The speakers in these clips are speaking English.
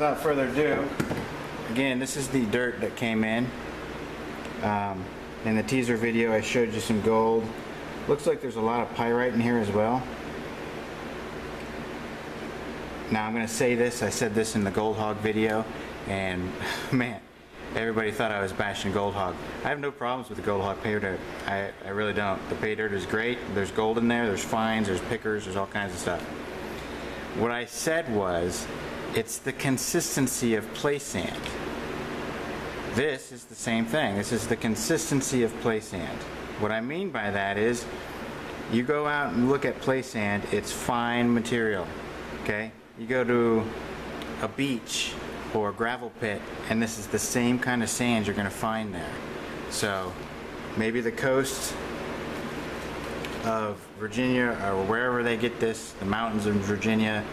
without further ado, again, this is the dirt that came in. In the teaser video I showed you some gold. Looks like there's a lot of pyrite in here as well. Now I'm going to say this, I said this in the Gold Hog video, and man, everybody thought I was bashing Gold Hog. I have no problems with the Gold Hog Paydirt. I really don't. The Paydirt is great. There's gold in there, there's fines, there's pickers, there's all kinds of stuff. What I said was, it's the consistency of play sand. This is the same thing. This is the consistency of play sand. What I mean by that is, you go out and look at play sand, it's fine material, okay? You go to a beach or a gravel pit, and this is the same kind of sand you're going to find there. So maybe the coast of Virginia or wherever they get this, the mountains of Virginia,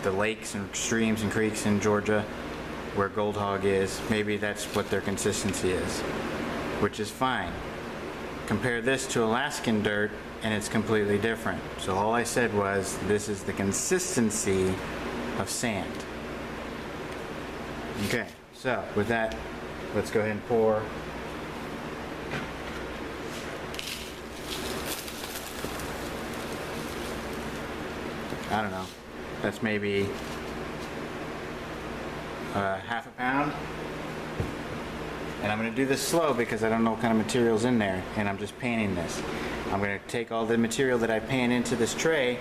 the lakes and streams and creeks in Georgia where Gold Hog is, maybe that's what their consistency is, which is fine. Compare this to Alaskan dirt and it's completely different. So all I said was, this is the consistency of sand. Okay, so with that, let's go ahead and pour. I don't know, that's maybe half a pound. And I'm going to do this slow because I don't know what kind of material's in there, and I'm just panning this. I'm going to take all the material that I pan into this tray,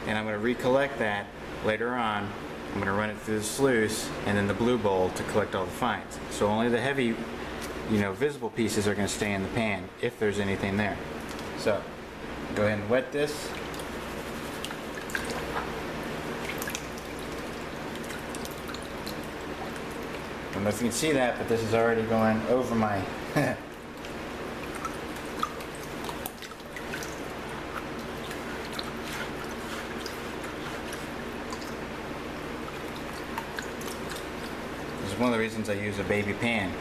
and I'm going to recollect that later on. I'm going to run it through the sluice and then the blue bowl to collect all the fines. So only the heavy, visible pieces are going to stay in the pan if there's anything there. So go ahead and wet this. I don't know if you can see that, but this is already going over my This is one of the reasons I use a baby pan.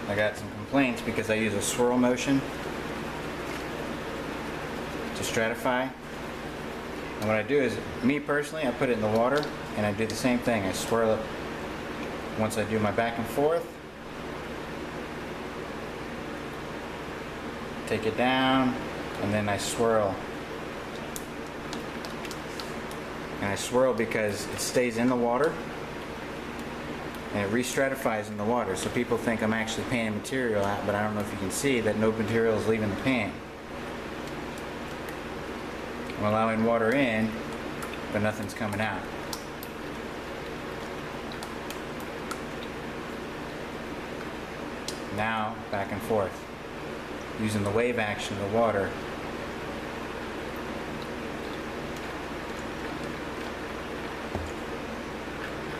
I got some complaints because I use a swirl motion to stratify. And what I do is, me personally, I put it in the water and I do the same thing. I swirl it once I do my back and forth. Take it down and then I swirl. And I swirl because it stays in the water and it re-stratifies in the water, so people think I'm actually panning material out, but I don't know if you can see that no material is leaving the pan. I'm allowing water in, but nothing's coming out. Now, back and forth, using the wave action of the water.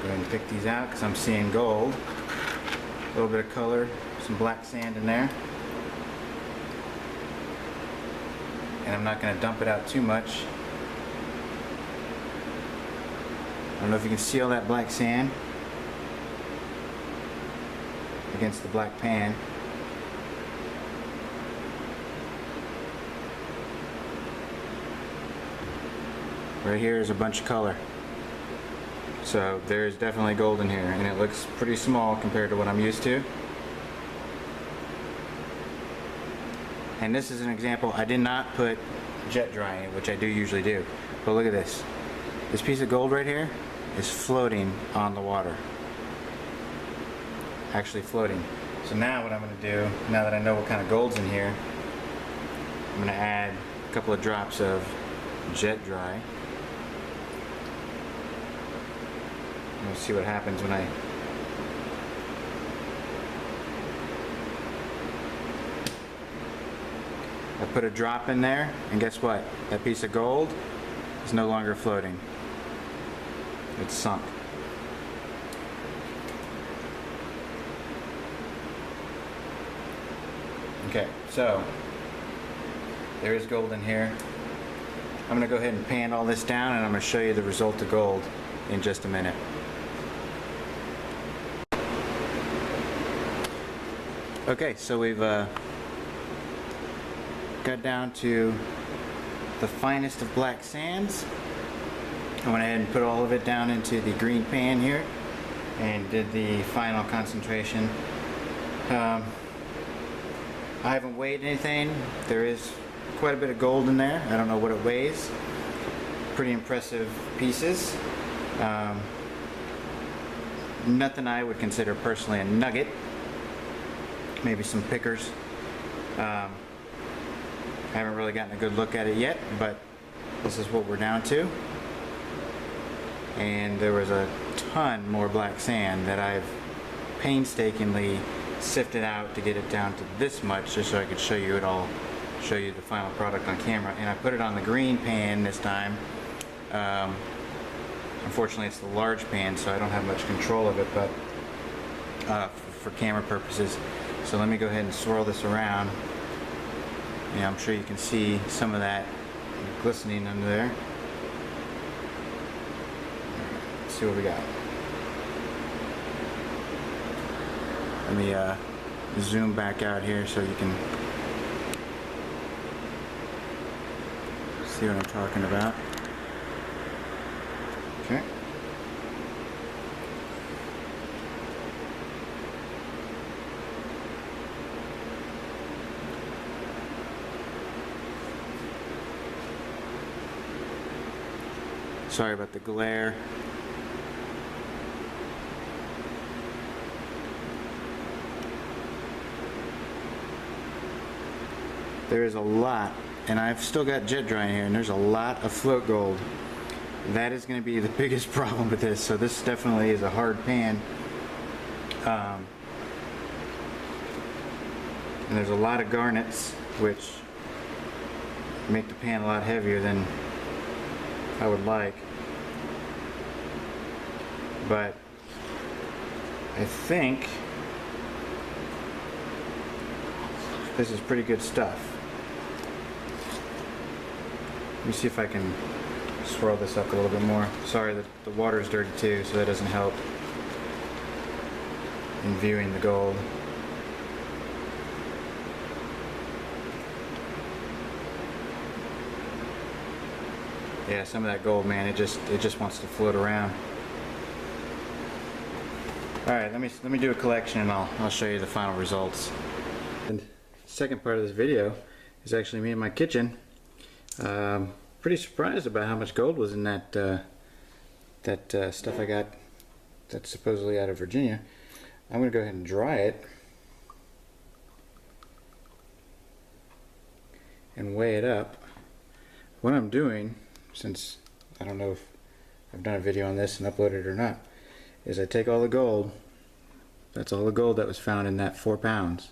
Go ahead and pick these out because I'm seeing gold. A little bit of color, some black sand in there. And I'm not going to dump it out too much. I don't know if you can see all that black sand against the black pan. Right here is a bunch of color. So there's definitely gold in here, and it looks pretty small compared to what I'm used to. And this is an example. I did not put jet dry in it, which I do usually do. But look at this. This piece of gold right here is floating on the water. Actually floating. So now what I'm going to do, now that I know what kind of gold's in here, I'm going to add a couple of drops of jet dry. We'll see what happens when I put a drop in there, and guess what? That piece of gold is no longer floating. It's sunk. Okay, so there is gold in here. I'm going to go ahead and pan all this down, and I'm going to show you the result of gold in just a minute. Okay, so we've got down to the finest of black sands. I went ahead and put all of it down into the green pan here and did the final concentration. I haven't weighed anything. There is quite a bit of gold in there. I don't know what it weighs. Pretty impressive pieces. Nothing I would consider personally a nugget. Maybe some pickers. I haven't really gotten a good look at it yet, but this is what we're down to. And there was a ton more black sand that I've painstakingly sifted out to get it down to this much, just so I could show you it all, show you the final product on camera. And I put it on the green pan this time. Unfortunately, it's the large pan, so I don't have much control of it, but for camera purposes. So let me go ahead and swirl this around. Yeah, I'm sure you can see some of that glistening under there. Let's see what we got. Let me zoom back out here so you can see what I'm talking about. Okay. Sorry about the glare. There is a lot, and I've still got jet drying here, and there's a lot of float gold. That is going to be the biggest problem with this, so this definitely is a hard pan. And there's a lot of garnets, which make the pan a lot heavier than I would like. But I think this is pretty good stuff. Let me see if I can swirl this up a little bit more. Sorry that the water's dirty too, so that doesn't help in viewing the gold. Yeah, some of that gold, man, it just wants to float around. All right, let me do a collection, and I'll show you the final results. And second part of this video is actually me in my kitchen. Pretty surprised about how much gold was in that stuff I got that's supposedly out of Virginia. I'm gonna go ahead and dry it and weigh it up. What I'm doing, since I don't know if I've done a video on this and uploaded it or not, is I take all the gold. That's all the gold that was found in that 4 pounds.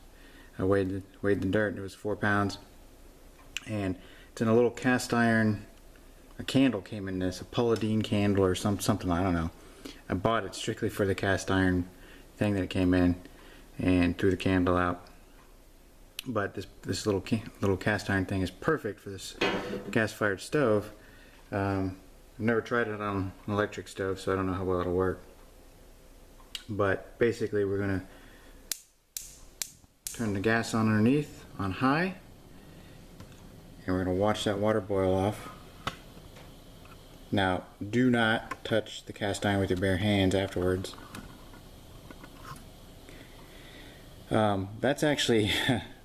I weighed the dirt, and it was 4 pounds. And it's in a little cast iron. A candle came in this, a Polydine candle or something, I don't know. I bought it strictly for the cast iron thing that it came in, and threw the candle out. But this little cast iron thing is perfect for this gas-fired stove. I've never tried it on an electric stove, so I don't know how well it'll work. But basically, we're gonna turn the gas on underneath on high, and we're gonna watch that water boil off. Now, do not touch the cast iron with your bare hands afterwards. That's actually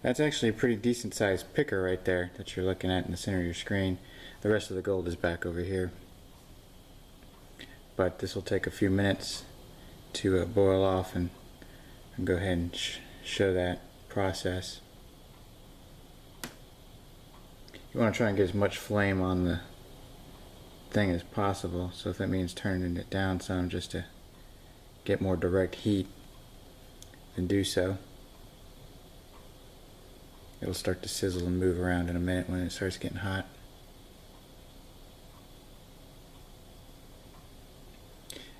a pretty decent sized picker right there that you're looking at in the center of your screen. The rest of the gold is back over here. But this will take a few minutes to boil off, and go ahead and show that process. You want to try and get as much flame on the thing as possible, so if that means turning it down some just to get more direct heat, then do so. It'll start to sizzle and move around in a minute when it starts getting hot.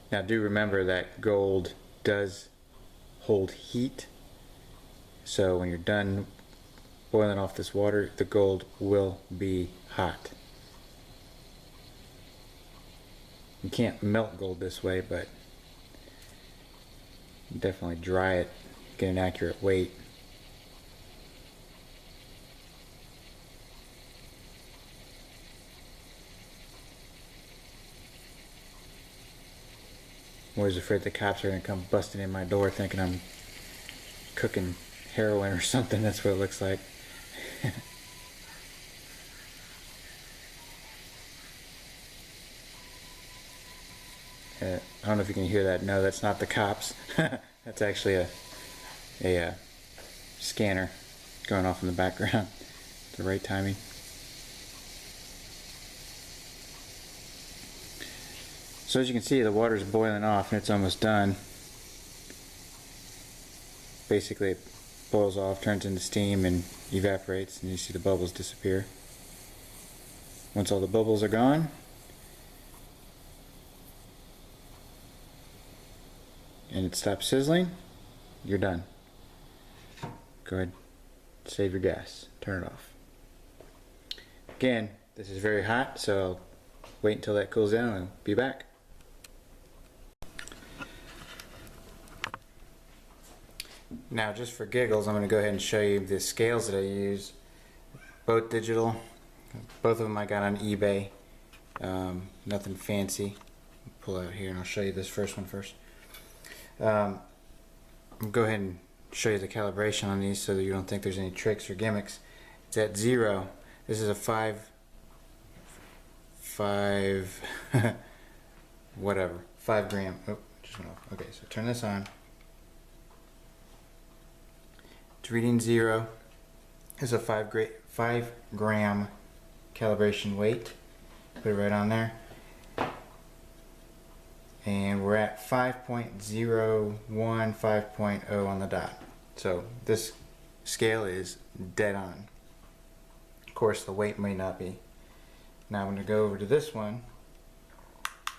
Now do remember that gold does hold heat, so when you're done boiling off this water, the gold will be hot. You can't melt gold this way, but definitely dry it, get an accurate weight. I'm always afraid the cops are going to come busting in my door thinking I'm cooking heroin or something. That's what it looks like. I don't know if you can hear that. No, that's not the cops. That's actually a scanner going off in the background. The right timing. So as you can see, the water's boiling off and it's almost done. Basically it boils off, turns into steam and evaporates, and you see the bubbles disappear. Once all the bubbles are gone, and it stops sizzling, you're done. Go ahead, save your gas, turn it off. Again, this is very hot, so I'll wait until that cools down and I'll be back. Now, just for giggles, I'm going to go ahead and show you the scales that I use. Both digital. Both of them I got on eBay. Nothing fancy. I'll pull out here and I'll show you this first one first. I'll go ahead and show you the calibration on these so that you don't think there's any tricks or gimmicks. It's at 0. This is a 5 whatever, 5 gram. Oh, just went off. Okay, so turn this on. It's reading 0. It's a 5 gram calibration weight. Put it right on there. And we're at 5.01, 5.0 on the dot. So this scale is dead on. Of course, the weight may not be. Now I'm going to go over to this one.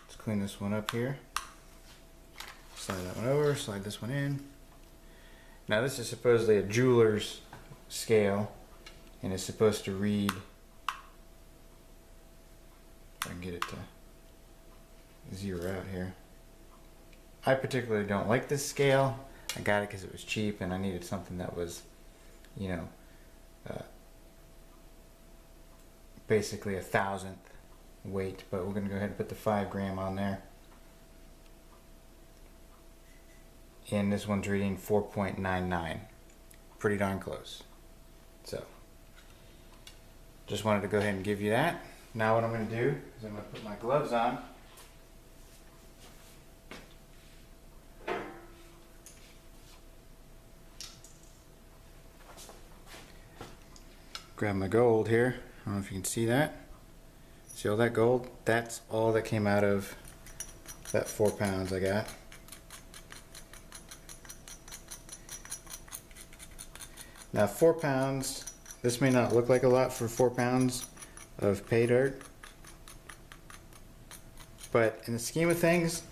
Let's clean this one up here. Slide that one over, slide this one in. Now this is supposedly a jeweler's scale, and it's supposed to read, if I can get it to zero out here. I particularly don't like this scale. I got it because it was cheap and I needed something that was, you know, basically 1,000th weight, but we're going to go ahead and put the 5 gram on there. And this one's reading 4.99. Pretty darn close. So, just wanted to go ahead and give you that. Now what I'm going to do is I'm going to put my gloves on. Grab my gold here. I don't know if you can see that. See all that gold? That's all that came out of that 4 pounds I got. Now 4 pounds, this may not look like a lot for 4 pounds of pay dirt, but in the scheme of things,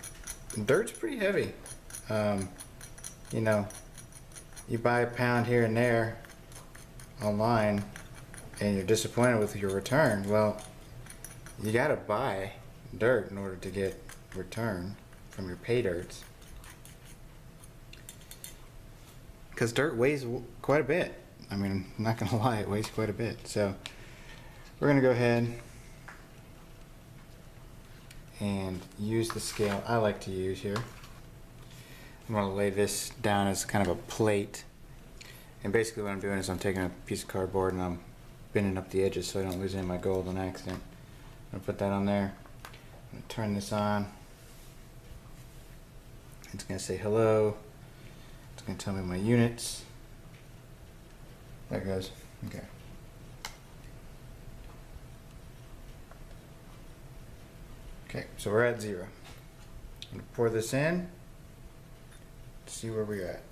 dirt's pretty heavy. You know, you buy a pound here and there online and you're disappointed with your return. Well, you gotta buy dirt in order to get return from your pay dirts, because dirt weighs quite a bit. I mean, I'm not gonna lie, it weighs quite a bit. So we're gonna go ahead and use the scale I like to use here. I'm gonna lay this down as kind of a plate, and basically what I'm doing is I'm taking a piece of cardboard and I'm bending up the edges so I don't lose any of my gold on accident. I'm gonna put that on there. I'm gonna turn this on. It's gonna say hello. It's gonna tell me my units. There it goes. Okay. Okay, so we're at 0. I'm gonna pour this in. See where we're at.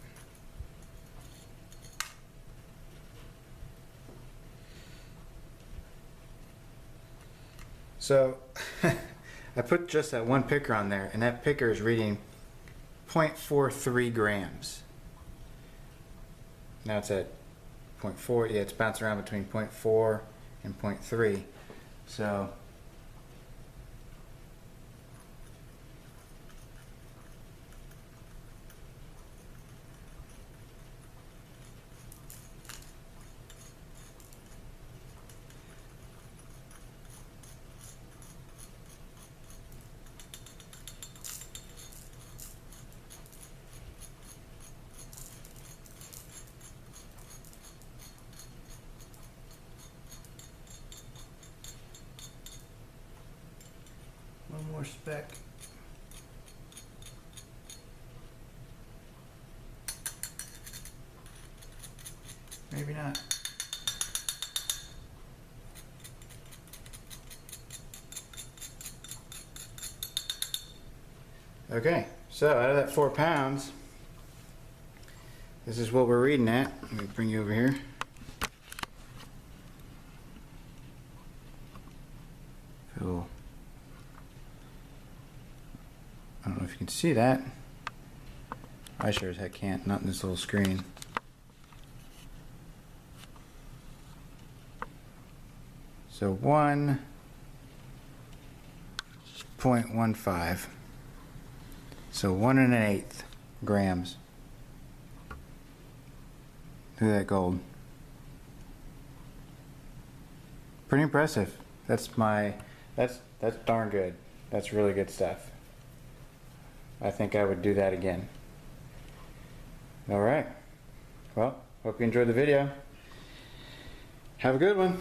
So I put just that one picker on there, and that picker is reading 0.43 grams. Now it's at 0.4. Yeah, it's bouncing around between 0.4 and 0.3. So one more speck. Maybe not. Okay, so out of that 4 pounds, this is what we're reading at. Let me bring you over here. Cool. I don't know if you can see that. I sure as heck can't, not in this little screen. So 1.15. So 1 1/8 grams. Look at that gold. Pretty impressive. That's darn good. That's really good stuff. I think I would do that again. Alright. Well, hope you enjoyed the video. Have a good one.